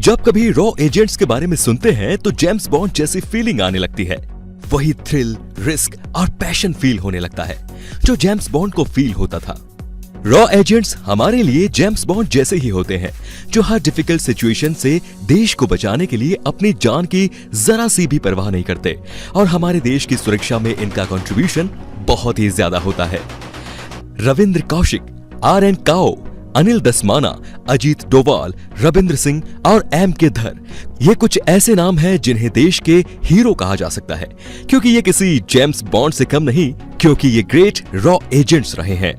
जब कभी raw agents के बारे में सुनते हैं तो जेम्स बॉन्ड जैसी फीलिंग आने लगती है। वही थ्रिल, रिस्क और पैशन फील होने लगता है जो जेम्स बॉन्ड को फील होता था। रॉ एजेंट्स हमारे लिए जेम्स बॉन्ड जैसे ही होते हैं जो हर डिफिकल्ट सिचुएशन से देश को बचाने के लिए अपनी जान की जरा सी भी परवाह नहीं करते और हमारे देश की सुरक्षा में इनका कंट्रीब्यूशन बहुत ही ज्यादा होता है। रविंद्र कौशिक, RN काओ, अनिल दसमाना, अजीत डोभाल, रविंद्र सिंह और M.K. धर, ये कुछ ऐसे नाम हैं जिन्हें देश के हीरो कहा जा सकता है क्योंकि ये किसी जेम्स बॉन्ड से कम नहीं, क्योंकि ये ग्रेट रॉ एजेंट्स रहे हैं।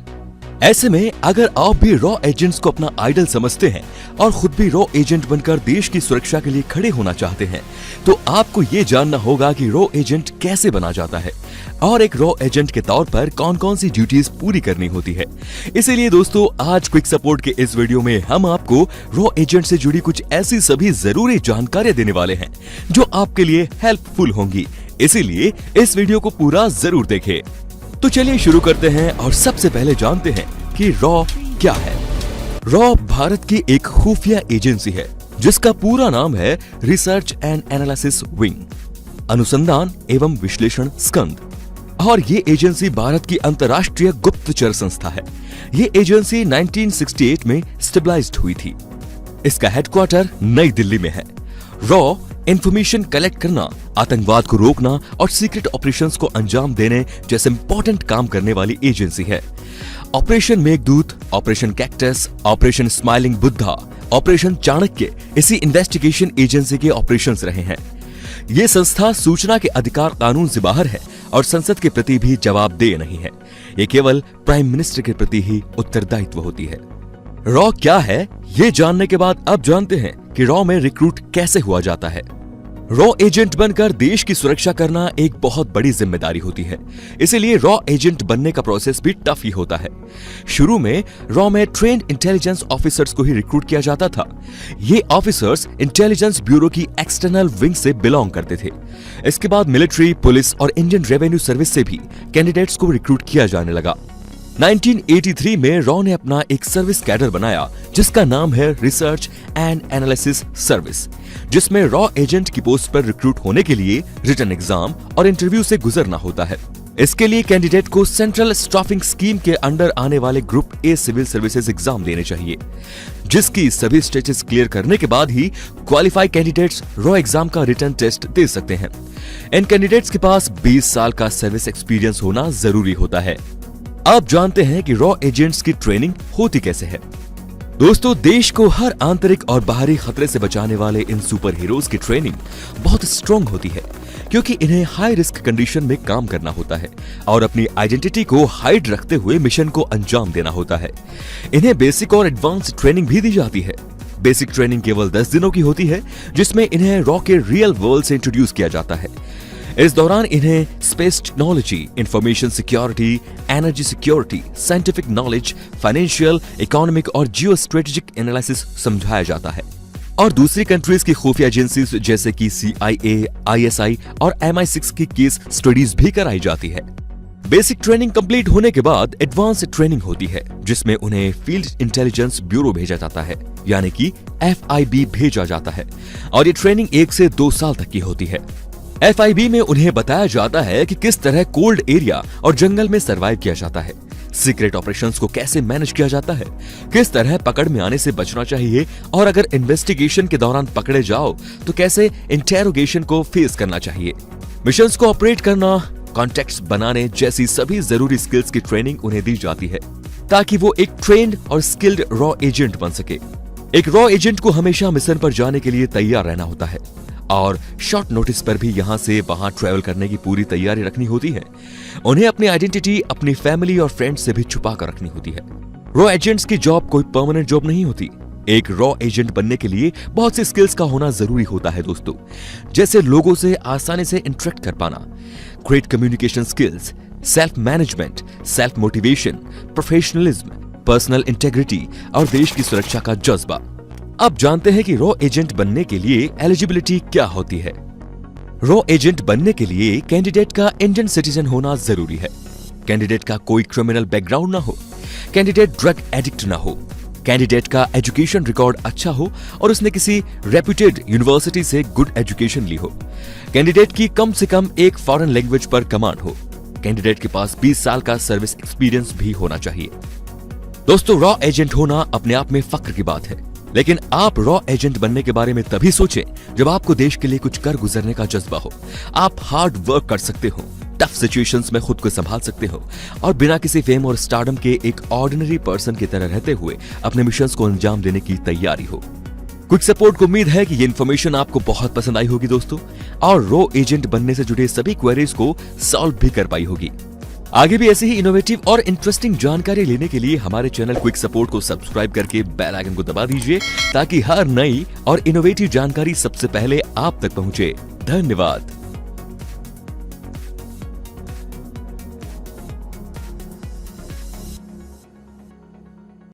ऐसे में अगर आप भी रॉ एजेंट्स को अपना आइडल समझते हैं और खुद भी रॉ एजेंट बनकर देश की सुरक्षा के लिए खड़े होना चाहते हैं तो आपको ये जानना होगा कि रॉ एजेंट कैसे बना जाता है और एक रॉ एजेंट के तौर पर कौन कौन सी ड्यूटीज पूरी करनी होती है। इसीलिए दोस्तों आज क्विक सपोर्ट के इस वीडियो में हम आपको रॉ एजेंट से जुड़ी कुछ ऐसी सभी जरूरी जानकारियां देने वाले हैं जो आपके लिए हेल्पफुल होंगी। इसीलिए इस वीडियो को पूरा जरूर देखें। तो चलिए शुरू करते हैं और सबसे पहले जानते हैं कि रॉ क्या है। रॉ भारत की एक खुफिया एजेंसी है जिसका पूरा नाम है रिसर्च एंड एनालिसिस विंग, अनुसंधान एवं विश्लेषण स्कंद, और ये एजेंसी भारत की अंतर्राष्ट्रीय गुप्तचर संस्था है। ये एजेंसी 1968 में स्टेबलाइज्ड हुई थी। इसका हेडक्वार्टर नई दिल्ली में है। रॉ इंफॉर्मेशन कलेक्ट करना, आतंकवाद को रोकना और सीक्रेट ऑपरेशंस को अंजाम देने जैसे इंपॉर्टेंट काम करने वाली एजेंसी है। Operation Meghdoot, operation cactus, operation smiling Buddha, operation Chanakya इसी इन्वेस्टिगेशन एजेंसी के ऑपरेशंस रहे हैं। ये संस्था सूचना के अधिकार कानून से बाहर है और संसद के प्रति भी जवाबदेह नहीं है। ये केवल प्राइम मिनिस्टर के प्रति ही उत्तरदायित्व होती है। रॉ क्या है ये जानने के बाद अब जानते हैं कि रॉ में रिक्रूट कैसे हुआ जाता है। रॉ एजेंट बनकर देश की सुरक्षा करना एक बहुत बड़ी जिम्मेदारी होती है, इसीलिए रॉ एजेंट बनने का प्रोसेस भी टफ ही होता है। शुरू में रॉ में ट्रेन्ड इंटेलिजेंस ऑफिसर्स को ही रिक्रूट किया जाता था। ये ऑफिसर्स इंटेलिजेंस ब्यूरो की एक्सटर्नल विंग से बिलोंग करते थे। इसके बाद मिलिट्री, पुलिस और इंडियन रेवेन्यू सर्विस से भी कैंडिडेट्स को रिक्रूट किया जाने लगा। 1983 में रॉ ने अपना एक सर्विस कैडर बनाया जिसका नाम है रिसर्च एंड एनालिसिस सर्विस, जिसमें रॉ एजेंट की पोस्ट पर रिक्रूट होने के लिए रिटन एग्जाम और इंटरव्यू से गुजरना होता है। इसके लिए कैंडिडेट को सेंट्रल स्टाफिंग स्कीम के अंडर आने वाले group A civil services exam देने चाहिए, जिसकी सभी स्टेजेस क्लियर करने के बाद ही क्वालिफाइड कैंडिडेट्स रॉ एग्जाम का रिटन टेस्ट दे सकते हैं। इन कैंडिडेट्स के पास 20 साल का सर्विस एक्सपीरियंस होना जरूरी होता है। अब जानते हैं कि रॉ एजेंट्स की ट्रेनिंग होती कैसे है। दोस्तों, देश को हर आंतरिक और बाहरी खतरे से बचाने वाले इन सुपर हीरोज की ट्रेनिंग बहुत स्ट्रॉन्ग होती है क्योंकि इन्हें हाई रिस्क कंडीशन में काम करना होता है और अपनी आइडेंटिटी को हाइड रखते हुए मिशन को अंजाम देना होता है। इन्हें बेसिक और एडवांस ट्रेनिंग भी दी जाती है। बेसिक ट्रेनिंग केवल 10 दिनों की होती है जिसमें इन्हें रॉ के रियल वर्ल्ड से इंट्रोड्यूस किया जाता है। इस दौरान इन्हें space technology, information security, energy security, scientific knowledge, financial, economic और जियो स्ट्रेटेजिक एनालिसिस समझाया जाता है और दूसरी कंट्रीज की खुफिया एजेंसीज जैसे कि CIA, ISI और MI6 की केस स्टडीज भी कराई जाती है। बेसिक ट्रेनिंग कंप्लीट होने के बाद एडवांस ट्रेनिंग होती है जिसमें उन्हें फील्ड इंटेलिजेंस ब्यूरो भेजा जाता है, यानी कि FIB भेजा जाता है और ये ट्रेनिंग 1 से 2 साल तक की होती है। FIB में उन्हें बताया जाता है कि किस तरह कोल्ड एरिया और जंगल में सरवाइव किया जाता है, सीक्रेट ऑपरेशंस को कैसे मैनेज किया जाता है, किस तरह पकड़ में आने से बचना चाहिए और अगर इन्वेस्टिगेशन के दौरान पकड़े जाओ तो कैसे इंटेरोगेशन को फेस करना चाहिए, मिशंस को ऑपरेट करना, कॉन्टेक्ट्स बनाने जैसी सभी जरूरी स्किल्स की ट्रेनिंग उन्हें दी जाती है ताकि वो एक ट्रेन्ड और स्किल्ड रॉ एजेंट बन सके। एक रॉ एजेंट को हमेशा मिशन पर जाने के लिए तैयार रहना होता है और शॉर्ट नोटिस पर भी यहाँ से वहां ट्रैवल करने की पूरी तैयारी रखनी होती है। उन्हें अपनी आइडेंटिटी अपनी फैमिली और फ्रेंड्स से भी छुपा कर रखनी होती है। रॉ एजेंट्स की जॉब कोई परमानेंट जॉब नहीं होती। एक रॉ एजेंट बनने के लिए बहुत सी स्किल्स का होना जरूरी होता है दोस्तों, जैसे लोगों से आसानी से इंटरेक्ट कर पाना, great communication skills, self management, self motivation, professionalism, personal integrity और देश की सुरक्षा का जज्बा। अब जानते हैं कि रॉ एजेंट बनने के लिए एलिजिबिलिटी क्या होती है। रॉ एजेंट बनने के लिए कैंडिडेट का इंडियन सिटीजन होना जरूरी है। कैंडिडेट का कोई क्रिमिनल बैकग्राउंड ना हो, कैंडिडेट ड्रग एडिक्ट ना हो, कैंडिडेट का एजुकेशन रिकॉर्ड अच्छा हो और उसने किसी रेप्यूटेड यूनिवर्सिटी से गुड एजुकेशन ली हो। कैंडिडेट की कम से कम एक फॉरेन लैंग्वेज पर कमांड हो। कैंडिडेट के पास 20 साल का सर्विस एक्सपीरियंस भी होना चाहिए। दोस्तों, रॉ एजेंट होना अपने आप में फक्र की बात है, लेकिन आप रॉ एजेंट बनने के बारे में तभी सोचें जब आपको देश के लिए कुछ कर गुजरने का जज्बा हो। आप हार्ड वर्क कर सकते हो, टफ सिचुएशंस में खुद को संभाल सकते हो और बिना किसी फेम और स्टारडम के एक ऑर्डिनरी पर्सन की तरह रहते हुए अपने मिशंस को अंजाम देने की तैयारी हो। क्विक सपोर्ट को उम्मीद है कि ये इन्फॉर्मेशन आपको बहुत पसंद आई होगी दोस्तों, और रॉ एजेंट बनने से जुड़े सभी क्वेरीज को सॉल्व भी कर पाई होगी। आगे भी ऐसी ही इनोवेटिव और इंटरेस्टिंग जानकारी लेने के लिए हमारे चैनल क्विक सपोर्ट को सब्सक्राइब करके बेल आइकन को दबा दीजिए, ताकि हर नई और इनोवेटिव जानकारी सबसे पहले आप तक पहुंचे। धन्यवाद।